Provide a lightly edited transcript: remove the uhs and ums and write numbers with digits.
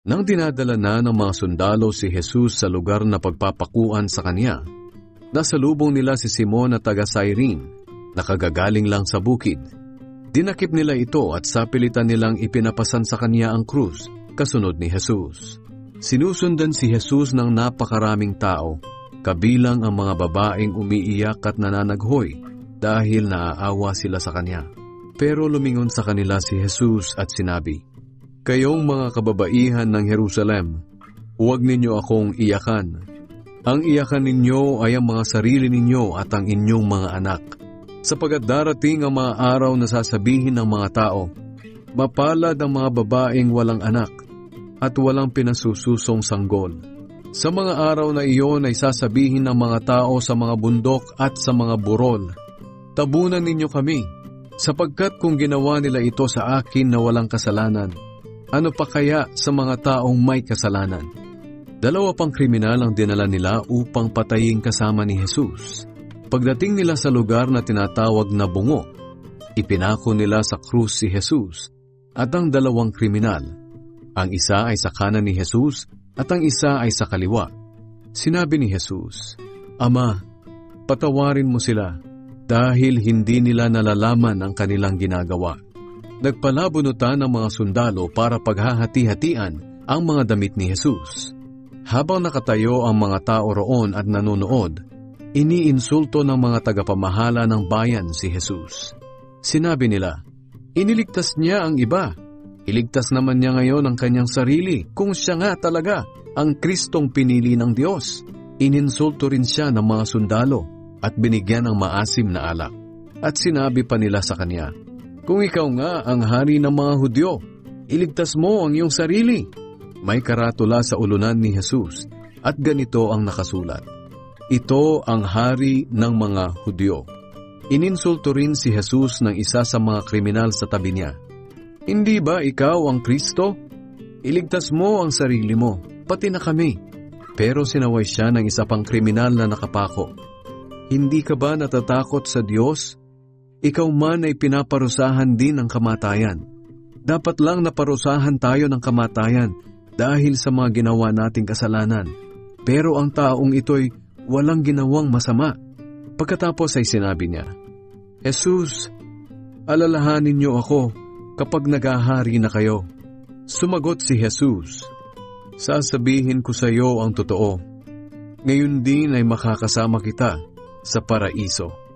Nang dinadala na ng mga sundalo si Jesus sa lugar na pagpapakuan sa kanya, nasalubong nila si Simon na taga Cyrene, nakagagaling lang sa bukid. Dinakip nila ito at sapilitan nilang ipinapasan sa kanya ang krus, kasunod ni Jesus. Sinusundan si Jesus ng napakaraming tao, kabilang ang mga babaeng umiiyak at nananaghoy dahil naaawa sila sa kanya. Pero lumingon sa kanila si Jesus at sinabi, "Kayong mga kababaihan ng Jerusalem, huwag ninyo akong iyakan. Ang iyakan ninyo ay ang mga sarili ninyo at ang inyong mga anak. Sapagat darating ang mga araw na sasabihin ng mga tao, mapalad ang mga babaeng walang anak at walang pinasususong sanggol. Sa mga araw na iyon ay sasabihin ng mga tao sa mga bundok at sa mga burol, tabunan ninyo kami, sapagkat kung ginawa nila ito sa akin na walang kasalanan, ano pa kaya sa mga taong may kasalanan?" 2 pang kriminal ang dinala nila upang patayin kasama ni Jesus. Pagdating nila sa lugar na tinatawag na Bungo, ipinako nila sa krus si Jesus at ang 2 kriminal. Ang isa ay sa kanan ni Jesus at ang isa ay sa kaliwa. Sinabi ni Jesus, "Ama, patawarin mo sila dahil hindi nila nalalaman ang kanilang ginagawa." Nagpalabunutan ang mga sundalo para paghahati-hatian ang mga damit ni Jesus. Habang nakatayo ang mga tao roon at nanonood, iniinsulto ng mga tagapamahala ng bayan si Jesus. Sinabi nila, "Iniligtas niya ang iba. Iligtas naman niya ngayon ang kanyang sarili kung siya nga talaga ang Kristong pinili ng Diyos." Ininsulto rin siya ng mga sundalo at binigyan ng maasim na alak. At sinabi pa nila sa kanya, "Kung ikaw nga ang hari ng mga Hudyo, iligtas mo ang iyong sarili." May karatula sa ulunan ni Jesus at ganito ang nakasulat, "Ito ang hari ng mga Hudyo." Ininsulto rin si Jesus ng isa sa mga kriminal sa tabi niya. "Hindi ba ikaw ang Kristo? Iligtas mo ang sarili mo, pati na kami." Pero sinaway siya ng isa pang kriminal na nakapako. "Hindi ka ba natatakot sa Diyos? Ikaw man ay pinaparusahan din ng kamatayan. Dapat lang naparusahan tayo ng kamatayan dahil sa mga ginawa nating kasalanan. Pero ang taong ito'y walang ginawang masama." Pagkatapos ay sinabi niya, "Jesus, alalahanin niyo ako kapag naghahari na kayo." Sumagot si Jesus, "Sasabihin ko sa iyo ang totoo. Ngayon din ay makakasama kita sa paraiso."